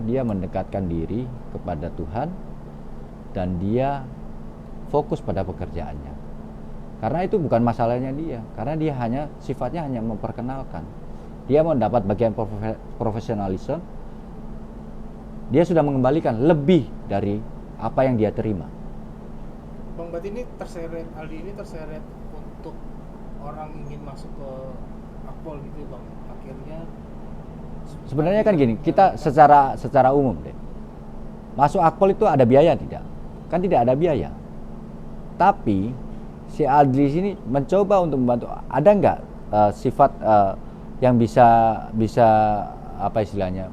dia mendekatkan diri kepada Tuhan dan dia fokus pada pekerjaannya. Karena itu bukan masalahnya dia, karena dia sifatnya hanya memperkenalkan. Dia mendapat bagian profesionalisme, dia sudah mengembalikan lebih dari apa yang dia terima. Bang, berarti ini Aldi ini terseret untuk orang ingin masuk ke Akpol gitu Bang. Akhirnya sebenarnya kan gini, kita secara umum deh. Masuk Akpol itu ada biaya tidak? Kan tidak ada biaya. Tapi si Adli sini mencoba untuk membantu. Ada nggak sifat yang bisa apa istilahnya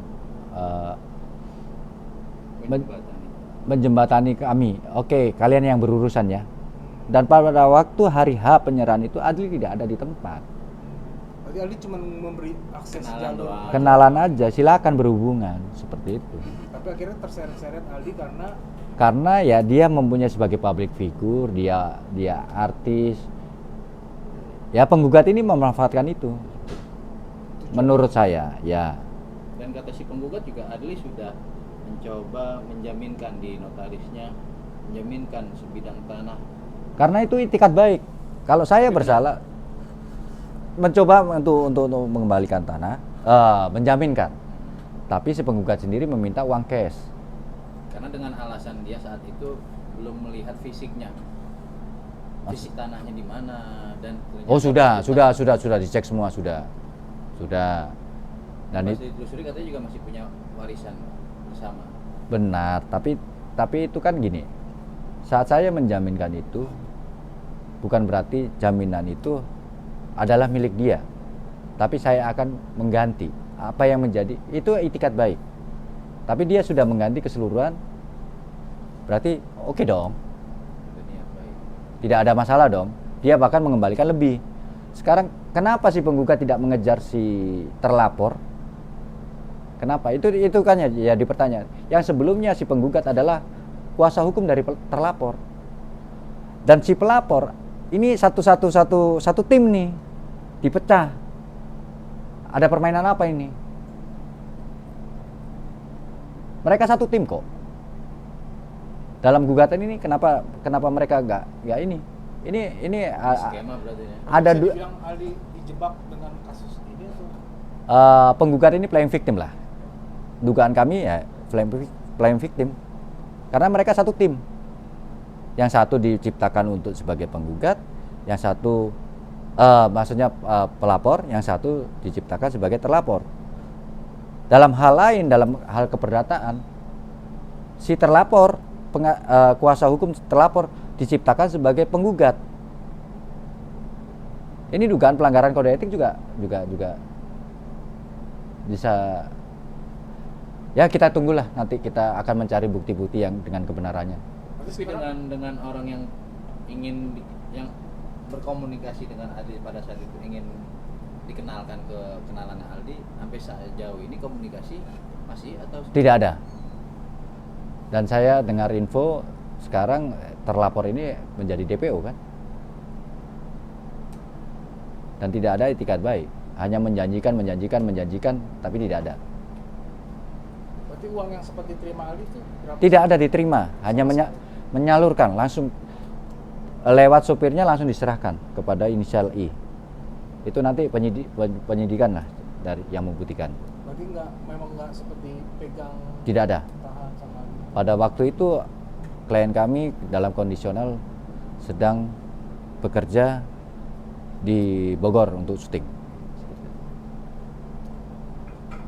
menjembatani kami? Oke, kalian yang berurusan ya. Dan pada waktu hari H penyerahan itu Adli tidak ada di tempat. Berarti Aldi cuma memberi akses kenalan aja, silakan berhubungan seperti itu. Tapi akhirnya terseret-seret Aldi karena ya dia mempunyai sebagai public figure, dia artis. Ya penggugat ini memanfaatkan itu. Menurut saya, ya. Dan kata si penggugat juga Adli sudah mencoba menjaminkan di notarisnya, menjaminkan sebidang tanah. Karena itu itikat baik. Kalau saya bersalah, mencoba untuk mengembalikan tanah, menjaminkan. Tapi si penggugat sendiri meminta uang cash. Karena dengan alasan dia saat itu belum melihat fisiknya, fisik tanahnya di mana dan sudah dicek semua sudah. Dan itu ditelusuri katanya juga masih punya warisan bersama. Benar, tapi itu kan gini. Saat saya menjaminkan itu bukan berarti jaminan itu adalah milik dia. Tapi saya akan mengganti apa yang menjadi itu itikat baik. Tapi dia sudah mengganti keseluruhan, berarti oke dong. Tidak ada masalah dong. Dia bahkan mengembalikan lebih. Sekarang kenapa si penggugat tidak mengejar si terlapor? Kenapa? Itu kan ya dipertanyaan. Yang sebelumnya si penggugat adalah kuasa hukum dari terlapor. Dan si pelapor ini satu tim nih dipecah. Ada permainan apa ini? Mereka satu tim kok. Dalam gugatan ini kenapa mereka enggak ini? Ini skema berarti ya. Ada yang Aldi dijebak dengan kasus ini atau penggugat ini playing victim lah. Dugaan kami ya playing victim. Karena mereka satu tim. Yang satu diciptakan untuk sebagai penggugat, yang satu pelapor, yang satu diciptakan sebagai terlapor. Dalam hal lain, dalam hal keperdataan, si terlapor, kuasa hukum terlapor diciptakan sebagai penggugat. Ini dugaan pelanggaran kode etik juga bisa. Ya kita tunggulah, nanti kita akan mencari bukti-bukti yang dengan kebenarannya. Tapi dengan orang yang yang berkomunikasi dengan Aldi pada saat itu ingin dikenalkan ke kenalan Aldi, sampai sejauh ini komunikasi masih atau tidak ada. Dan saya dengar info sekarang terlapor ini menjadi DPO kan, dan tidak ada itikat baik, hanya menjanjikan, tapi tidak ada. Berarti uang yang sempat diterima Aldi itu berapa? Tidak ada diterima, hanya menyalurkan langsung lewat supirnya, langsung diserahkan kepada inisial I. Itu nanti penyidikan lah dari yang membuktikan. Berarti memang nggak seperti pegang. Tidak ada. Pada waktu itu klien kami dalam kondisional sedang bekerja di Bogor untuk syuting.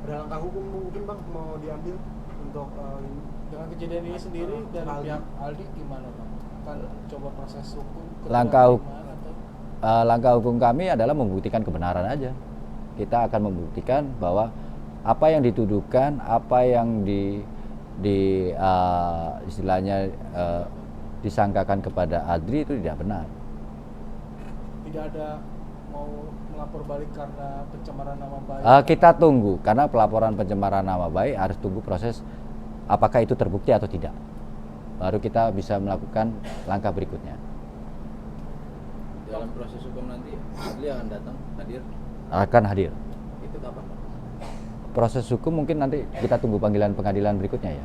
Ada langkah hukum mungkin Bang mau diambil untuk dengan kejadian ini sendiri dari pihak Aldi gimana Bang? Kan coba proses hukum. Langkah hukum kami adalah membuktikan kebenaran aja. Kita akan membuktikan bahwa apa yang dituduhkan, apa yang istilahnya disangkakan kepada Adri itu tidak benar. Tidak ada mau melapor balik karena pencemaran nama baik. Kita tunggu, karena pelaporan pencemaran nama baik harus tunggu proses apakah itu terbukti atau tidak. Baru kita bisa melakukan langkah berikutnya. Dalam proses hukum nanti Adli akan datang, hadir? Akan hadir. Itu kapan? proses hukum mungkin nanti kita tunggu panggilan pengadilan berikutnya ya.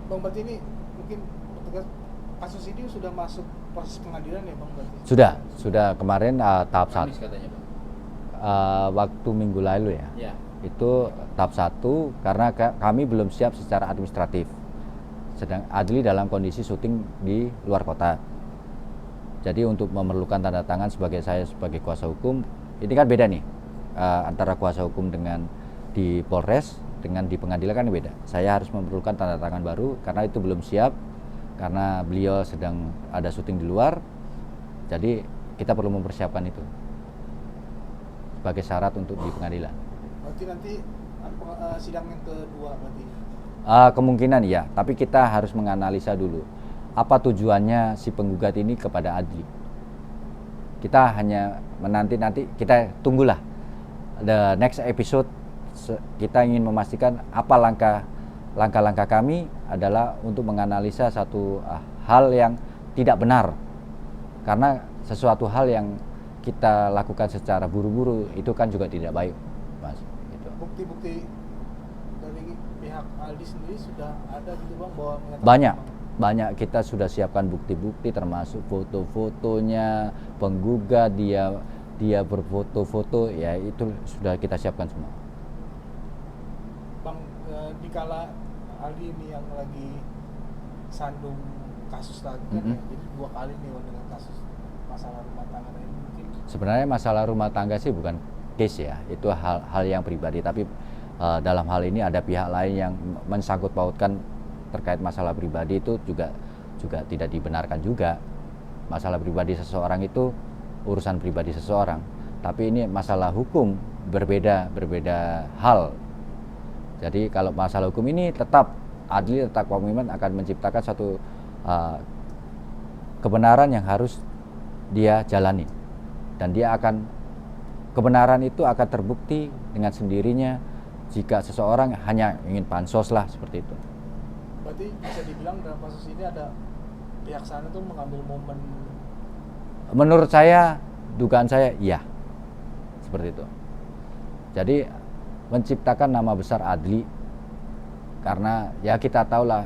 Bang, berarti ini mungkin bertugas kasus ini sudah masuk proses pengadilan ya Bang berarti? Sudah kemarin tahap Kamis 1 katanya Bang. waktu minggu lalu ya. Ya. Itu tahap 1 karena kami belum siap secara administratif. Sedang Adli dalam kondisi syuting di luar kota. Jadi untuk memerlukan tanda tangan saya sebagai kuasa hukum, ini kan beda nih antara kuasa hukum dengan di Polres dengan di pengadilan kan beda. Saya harus memerlukan tanda tangan baru karena itu belum siap karena beliau sedang ada syuting di luar. Jadi kita perlu mempersiapkan itu sebagai syarat untuk di pengadilan. Berarti nanti sidang yang kedua berarti? Kemungkinan ya, tapi kita harus menganalisa dulu apa tujuannya si penggugat ini kepada Adli. Kita hanya nanti kita tunggulah the next episode. Kita ingin memastikan apa langkah kami adalah untuk menganalisa satu hal yang tidak benar, karena sesuatu hal yang kita lakukan secara buru-buru itu kan juga tidak baik, Mas. Gitu. Bukti-bukti dari pihak Aldi sendiri sudah ada gitu Bang bahwa menyatakan banyak kita sudah siapkan bukti-bukti termasuk foto-fotonya penggugat, dia berfoto-foto ya, itu sudah kita siapkan semua. Bang, dikala Aldi ini yang lagi sandung kasus lagi kan ya, jadi 2 kali nih dengan kasus masalah rumah tangga ini mungkin. Sebenarnya masalah rumah tangga sih bukan case ya, itu hal yang pribadi, tapi dalam hal ini ada pihak lain yang mensangkut pautkan terkait masalah pribadi, itu juga tidak dibenarkan juga. Masalah pribadi seseorang itu urusan pribadi seseorang, tapi ini masalah hukum berbeda hal. Jadi kalau masalah hukum ini tetap Adli tetap komitmen akan menciptakan satu kebenaran yang harus dia jalani, dan kebenaran itu akan terbukti dengan sendirinya jika seseorang hanya ingin pansos lah, seperti itu. Berarti bisa dibilang dalam kasus ini ada pihak sana tuh mengambil momen. Menurut saya, dugaan saya iya, seperti itu. Jadi menciptakan nama besar Adli, karena ya kita tahulah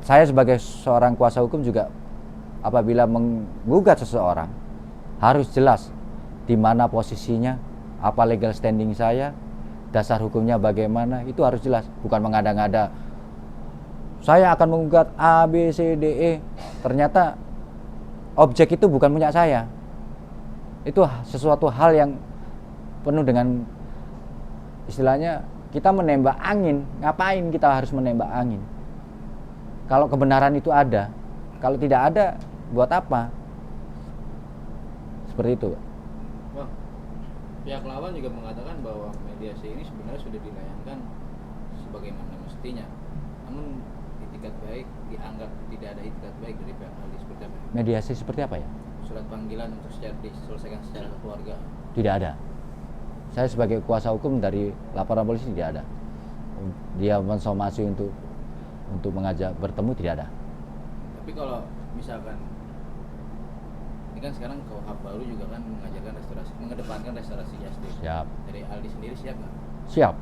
saya sebagai seorang kuasa hukum juga apabila menggugat seseorang harus jelas di mana posisinya, apa legal standing saya, dasar hukumnya bagaimana, itu harus jelas, bukan mengada-ngada. Saya akan menggugat A, B, C, D, E, ternyata objek itu bukan punya saya. Itu sesuatu hal yang penuh dengan istilahnya kita menembak angin. Ngapain kita harus menembak angin? Kalau kebenaran itu ada, kalau tidak ada, buat apa? Seperti itu. Wah, pihak lawan juga mengatakan bahwa mediasi ini sebenarnya sudah dilayangkan sebagaimana mestinya, namun itikat baik dianggap tidak ada itikat baik dari pihak Aldi. Seperti apa? Mediasi seperti apa ya? Surat panggilan untuk diselesaikan secara keluarga. Tidak ada. Saya sebagai kuasa hukum dari laporan polisi tidak ada. Dia mensomasi untuk mengajak bertemu, tidak ada. Tapi kalau misalkan ini kan sekarang KUHP baru juga kan mengedepankan restorasi justice. Siap. Dari Aldi sendiri siap nggak? Siap.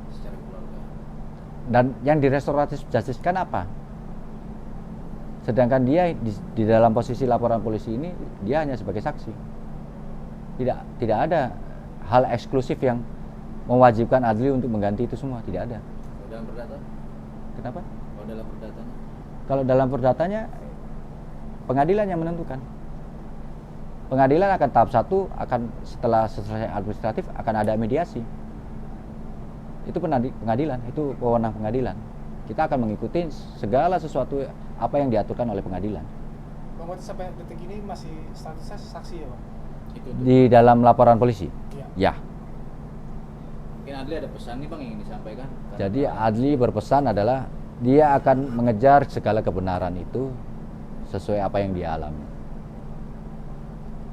Secara keluarga. Dan yang di restoratif justice kan apa? Sedangkan dia di dalam posisi laporan polisi ini dia hanya sebagai saksi. Tidak ada hal eksklusif yang mewajibkan Adli untuk mengganti itu semua, tidak ada. Kalau dalam perdata? Kenapa? Kalau dalam perdatanya? Kalau dalam perdatanya pengadilan yang menentukan. Pengadilan akan tahap 1 akan setelah selesai administratif akan ada mediasi. Itu pengadilan, itu wewenang pengadilan. Kita akan mengikuti segala sesuatu apa yang diaturkan oleh pengadilan. Bang, berarti sampai detik ini masih statusnya saksi ya Bang? Di dalam laporan polisi? Iya. Ya. Mungkin Adli ada pesan nih Bang yang ingin disampaikan? Jadi Adli berpesan adalah dia akan mengejar segala kebenaran itu sesuai apa yang dia alami.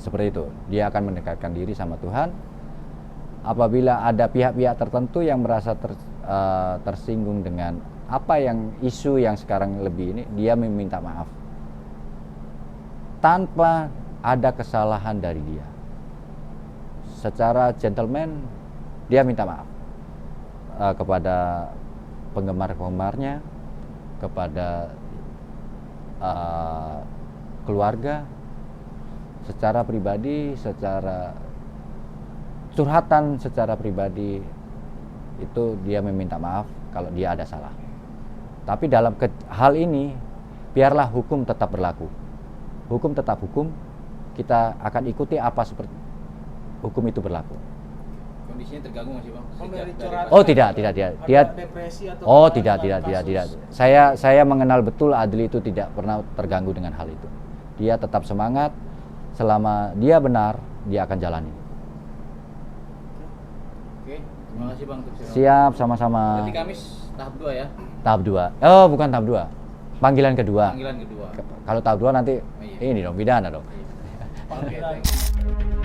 Seperti itu. Dia akan mendekatkan diri sama Tuhan. Apabila ada pihak-pihak tertentu yang merasa tersinggung dengan apa yang isu yang sekarang lebih ini, dia meminta maaf tanpa ada kesalahan dari dia. Secara gentleman dia minta maaf kepada penggemar-penggemarnya, kepada keluarga, secara pribadi, secara curhatan secara pribadi itu dia meminta maaf kalau dia ada salah. Tapi dalam hal ini biarlah hukum tetap berlaku. Hukum tetap hukum, kita akan ikuti apa seperti hukum itu berlaku. Kondisinya terganggu masih bang? Dari Sejak curhatan Oh tidak, dia ada depresi atau oh apa tidak, dalam tidak, tidak, kasus? tidak. Saya mengenal betul Adli itu tidak pernah terganggu dengan hal itu. Dia tetap semangat, selama dia benar, dia akan jalani. Oke, terima kasih bang. Siap, sama-sama. Berarti Kamis tahap 2 ya? Tahap 2. Oh, bukan tahap 2. Panggilan kedua. Panggilan kedua. Kalau tahap 2 nanti Oh, iya. ini dong, pidana dong. Oke, thank you.